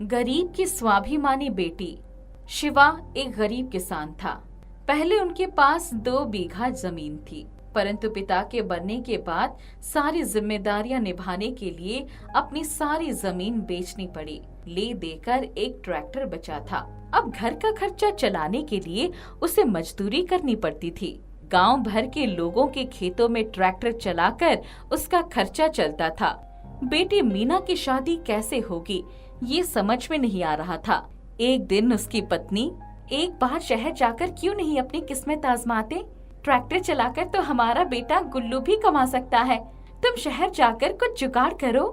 गरीब की स्वाभिमानी बेटी। शिवा एक गरीब किसान था। पहले उनके पास 2 बीघा जमीन थी, परंतु पिता के बनने के बाद सारी जिम्मेदारियां निभाने के लिए अपनी सारी जमीन बेचनी पड़ी। ले देकर एक ट्रैक्टर बचा था। अब घर का खर्चा चलाने के लिए उसे मजदूरी करनी पड़ती थी। गांव भर के लोगों के खेतों में ट्रैक्टर चलाकर उसका खर्चा चलता था। बेटी मीना की शादी कैसे होगी, ये समझ में नहीं आ रहा था। एक दिन उसकी पत्नी, एक बार शहर जाकर क्यों नहीं अपनी किस्मत आजमाते? ट्रैक्टर चलाकर तो हमारा बेटा गुल्लू भी कमा सकता है। तुम शहर जाकर कुछ जुगाड़ करो।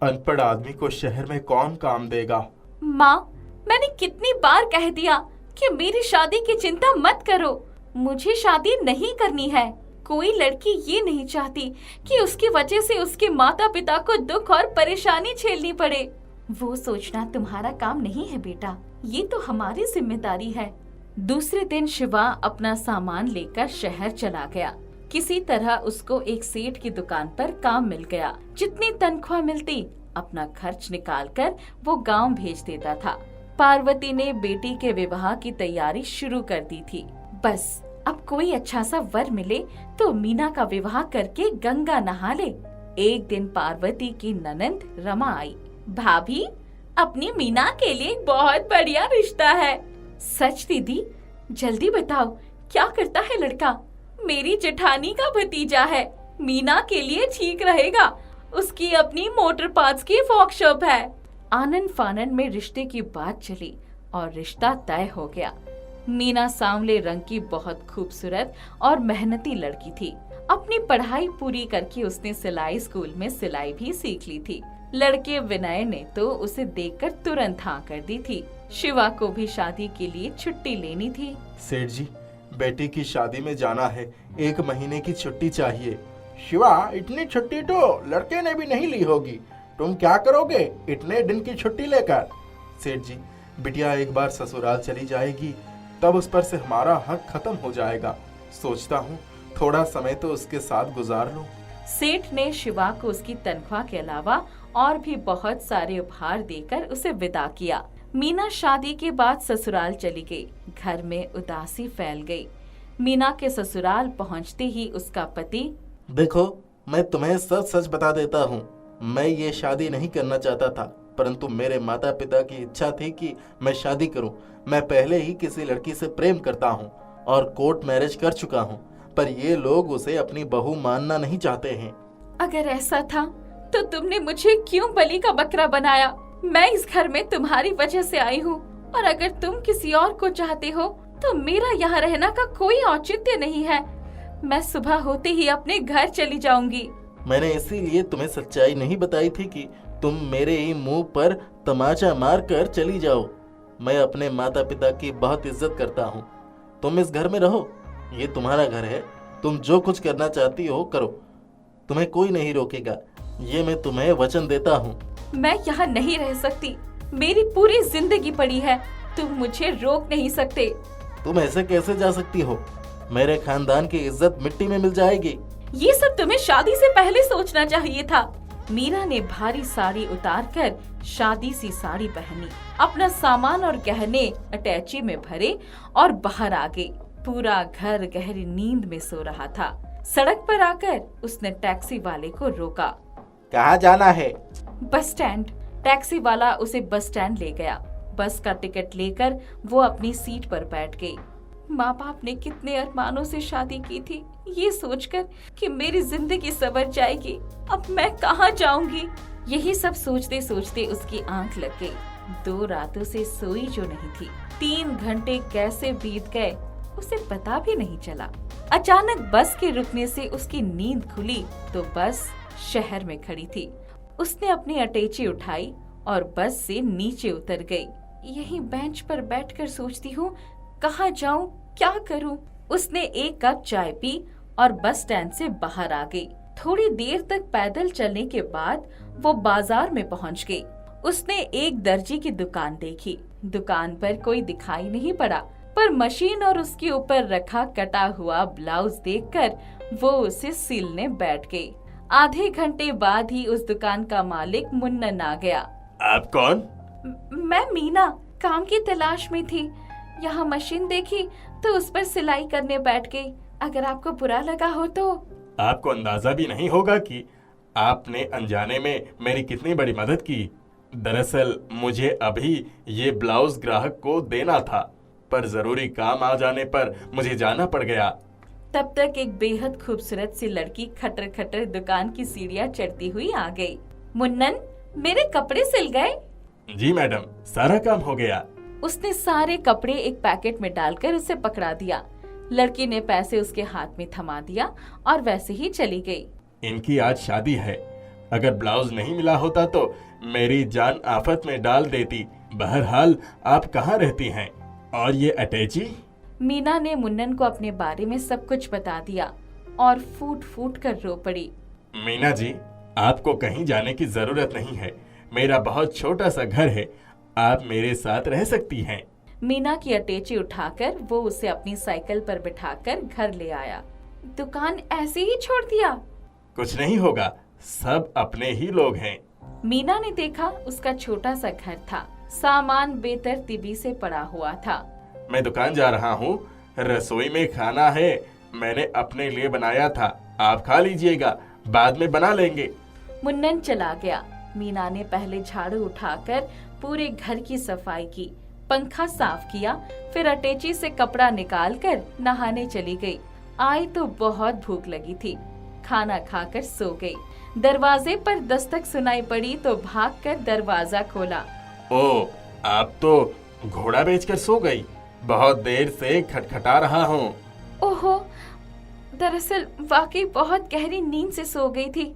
अनपढ़ आदमी को शहर में कौन काम देगा? माँ, मैंने कितनी बार कह दिया कि मेरी शादी की चिंता मत करो। मुझे शादी नहीं करनी है। कोई लड़की ये नहीं चाहती कि उसकी वजह से उसके माता पिता को दुख और परेशानी झेलनी पड़े। वो सोचना तुम्हारा काम नहीं है बेटा, ये तो हमारी जिम्मेदारी है। दूसरे दिन शिवा अपना सामान लेकर शहर चला गया। किसी तरह उसको एक सेठ की दुकान पर काम मिल गया। जितनी तनख्वाह मिलती अपना खर्च निकालकर वो गांव भेज देता था। पार्वती ने बेटी के विवाह की तैयारी शुरू कर दी थी। बस अब कोई अच्छा सा वर मिले तो मीना का विवाह करके गंगा नहा ले। एक दिन पार्वती की ननंद रमा आई। भाभी, अपनी मीना के लिए बहुत बढ़िया रिश्ता है। सच दीदी? जल्दी बताओ, क्या करता है लड़का? मेरी जेठानी का भतीजा है। मीना के लिए ठीक रहेगा। उसकी अपनी मोटर पार्ट्स की वर्कशॉप है। आनन फानन में रिश्ते की बात चली और रिश्ता तय हो गया। मीना सांवले रंग की बहुत खूबसूरत और मेहनती लड़की थी। अपनी पढ़ाई पूरी करके उसने सिलाई स्कूल में सिलाई भी सीख ली थी। लड़के विनय ने तो उसे देखकर तुरंत हाँ कर दी थी। शिवा को भी शादी के लिए छुट्टी लेनी थी। सेठ जी, बेटी की शादी में जाना है, 1 महीने की छुट्टी चाहिए। शिवा, इतनी छुट्टी तो लड़के ने भी नहीं ली होगी। तुम क्या करोगे इतने दिन की छुट्टी लेकर? सेठ जी, बिटिया एक बार ससुराल चली जाएगी, तब उस पर से हमारा हक खत्म हो जाएगा। सोचता हूँ थोड़ा समय तो उसके साथ गुजार लूं। सेठ ने शिवा को उसकी तनख्वाह के अलावा और भी बहुत सारे उपहार देकर उसे विदा किया। मीना शादी के बाद ससुराल चली गई। घर में उदासी फैल गई। मीना के ससुराल पहुंचते ही उसका पति, देखो, मैं तुम्हें सच सच बता देता हूँ, मैं ये शादी नहीं करना चाहता था, परंतु मेरे माता पिता की इच्छा थी कि मैं शादी करूं। मैं पहले ही किसी लड़की से प्रेम करता हूं और कोर्ट मैरिज कर चुका हूं, पर ये लोग उसे अपनी बहू मानना नहीं चाहते हैं। अगर ऐसा था तो तुमने मुझे क्यों बलि का बकरा बनाया? मैं इस घर में तुम्हारी वजह से आई हूँ, और अगर तुम किसी और को चाहते हो तो मेरा यहाँ रहना का कोई औचित्य नहीं है। मैं सुबह होते ही अपने घर चली जाऊंगी। मैंने इसीलिए तुम्हें सच्चाई नहीं बताई थी कि तुम मेरे ही मुंह पर तमाचा मार कर चली जाओ। मैं अपने माता पिता की बहुत इज्जत करता हूँ। तुम इस घर में रहो, ये तुम्हारा घर है। तुम जो कुछ करना चाहती हो करो, तुम्हें कोई नहीं रोकेगा, ये मैं तुम्हें वचन देता हूँ। मैं यहाँ नहीं रह सकती। मेरी पूरी जिंदगी पड़ी है, तुम मुझे रोक नहीं सकते। तुम ऐसे कैसे जा सकती हो? मेरे खानदान की इज्जत मिट्टी में मिल जाएगी। ये सब तुम्हें शादी से पहले सोचना चाहिए था। मीरा ने भारी साड़ी उतारकर शादी सी साड़ी पहनी, अपना सामान और गहने अटैची में भरे और बाहर आ गई। पूरा घर गहरी नींद में सो रहा था। सड़क पर आकर उसने टैक्सी वाले को रोका। कहाँ जाना है? Bus stand. टैक्सी वाला उसे बस स्टैंड ले गया। बस का टिकट लेकर वो अपनी सीट पर बैठ गई। माँ बाप ने कितने अरमानों से शादी की थी, ये सोचकर कि मेरी जिंदगी सवर जाएगी, अब मैं कहाँ जाऊंगी। यही सब सोचते सोचते उसकी आंख लग गई। 2 रातों से सोई जो नहीं थी। 3 घंटे कैसे बीत गए उसे पता भी नहीं चला। अचानक बस के रुकने से उसकी नींद खुली तो बस शहर में खड़ी थी। उसने अपनी अटैची उठाई और बस से नीचे उतर गई। यहीं बेंच पर बैठकर सोचती हूँ कहाँ जाऊँ, क्या करूँ। उसने 1 कप चाय पी और बस स्टैंड से बाहर आ गई। थोड़ी देर तक पैदल चलने के बाद वो बाजार में पहुँच गई। उसने एक दर्जी की दुकान देखी। दुकान पर कोई दिखाई नहीं पड़ा, पर मशीन और उसके ऊपर रखा कटा हुआ ब्लाउज देखकर वो उसे सिलने बैठ गई। आधे घंटे बाद ही उस दुकान का मालिक मुन्नन आ गया। आप कौन? मैं मीना काम की तलाश में थी। यहाँ मशीन देखी तो उस पर सिलाई करने बैठ गई। अगर आपको बुरा लगा हो तो। आपको अंदाजा भी नहीं होगा कि आपने अनजाने में मेरी कितनी बड़ी मदद की। दरअसल मुझे अभी ये ब्लाउज ग्राहक को देना था, पर जरूरी काम आ जाने पर मुझे जाना पड़ गया। तब तक एक बेहद खूबसूरत सी लड़की खटर खटर दुकान की सीढ़ियाँ चढ़ती हुई आ गई। मुन्नन, मेरे कपड़े सिल गए? जी मैडम, सारा काम हो गया। उसने सारे कपड़े एक पैकेट में डालकर उसे पकड़ा दिया। लड़की ने पैसे उसके हाथ में थमा दिया और वैसे ही चली गई। इनकी आज शादी है, अगर ब्लाउज नहीं मिला होता तो मेरी जान आफत में डाल देती। बहरहाल आप कहाँ रहती हैं? और ये अटैची? मीना ने मुन्नन को अपने बारे में सब कुछ बता दिया और फूट फूट कर रो पड़ी। मीना जी, आपको कहीं जाने की जरूरत नहीं है। मेरा बहुत छोटा सा घर है, आप मेरे साथ रह सकती हैं। मीना की अटैची उठाकर वो उसे अपनी साइकिल पर बिठाकर घर ले आया। दुकान ऐसे ही छोड़ दिया? कुछ नहीं होगा, सब अपने ही लोग हैं। मीना ने देखा उसका छोटा सा घर था, सामान बेतरतीबी से पड़ा हुआ था। मैं दुकान जा रहा हूँ, रसोई में खाना है, मैंने अपने लिए बनाया था, आप खा लीजिएगा, बाद में बना लेंगे। मुन्नन चला गया। मीना ने पहले झाड़ू उठाकर पूरे घर की सफाई की, पंखा साफ किया, फिर अटैची से कपड़ा निकालकर नहाने चली गई। आई तो बहुत भूख लगी थी, खाना खाकर सो गई। दरवाजे पर दस्तक सुनाई पड़ी तो भागकर दरवाजा खोला। ओ, आप तो घोड़ा बेचकर सो गई, बहुत देर से खटखटा रहा हूँ। ओहो, दरअसल वाकई बहुत गहरी नींद से सो गई थी।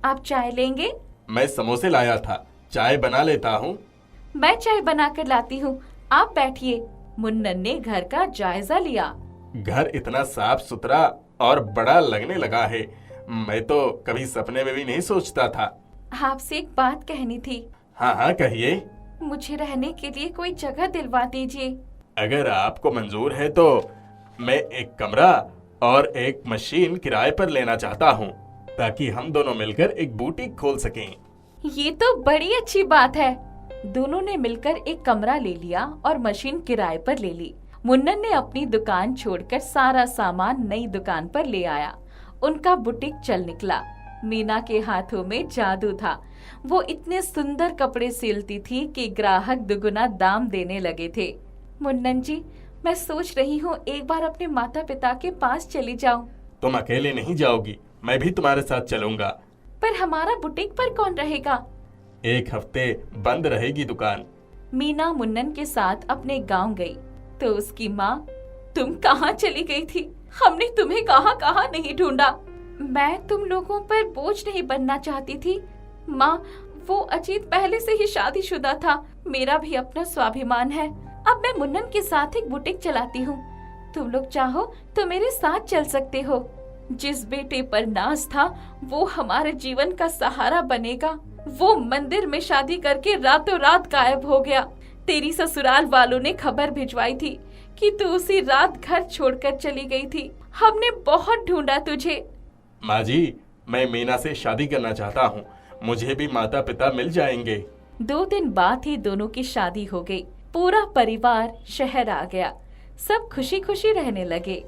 आप चाय लेंगे? मैं समोसे लाया था, चाय बना लेता हूँ। मैं चाय बनाकर लाती हूँ, आप बैठिए। मुन्नन ने घर का जायजा लिया। घर इतना साफ सुथरा और बड़ा लगने लगा है, मैं तो कभी सपने में भी नहीं सोचता था। आपसे एक बात कहनी थी। हाँ हाँ कहिए। मुझे रहने के लिए कोई जगह दिलवा दीजिए। अगर आपको मंजूर है तो मैं एक कमरा और एक मशीन किराए पर लेना चाहता हूँ, ताकि हम दोनों मिलकर एक बुटीक खोल सकें। ये तो बड़ी अच्छी बात है। दोनों ने मिलकर एक कमरा ले लिया और मशीन किराए पर ले ली। मुन्नन ने अपनी दुकान छोड़कर सारा सामान नई दुकान पर ले आया। उनका बुटीक चल निकला। मीना के हाथों में जादू था। वो इतने सुंदर कपड़े सिलती थी कि ग्राहक दुगुना दाम देने लगे थे। मुन्नन जी, मैं सोच रही हूँ एक बार अपने माता पिता के पास चली जाऊँ। तुम अकेले नहीं जाओगी, मैं भी तुम्हारे साथ चलूंगा। पर हमारा बुटीक पर कौन रहेगा? एक हफ्ते बंद रहेगी दुकान। मीना मुन्नन के साथ अपने गांव गई तो उसकी माँ, तुम कहाँ चली गई थी? हमने तुम्हें कहाँ कहाँ नहीं ढूंढा। मैं तुम लोगों पर बोझ नहीं बनना चाहती थी माँ। वो अजीत पहले से ही शादीशुदा था, मेरा भी अपना स्वाभिमान है। अब मैं मुन्नन के साथ एक बुटीक चलाती हूँ। तुम लोग चाहो तो मेरे साथ चल सकते हो। जिस बेटे पर नाज था वो हमारे जीवन का सहारा बनेगा। वो मंदिर में शादी करके रातों रात गायब हो गया। तेरी ससुराल वालों ने खबर भिजवाई थी कि तू उसी रात घर छोड़कर चली गई थी। हमने बहुत ढूंढा तुझे। माँ जी, मैं मीना से शादी करना चाहता हूँ, मुझे भी माता पिता मिल जाएंगे। 2 दिन बाद ही दोनों की शादी हो गई। पूरा परिवार शहर आ गया। सब खुशी खुशी रहने लगे।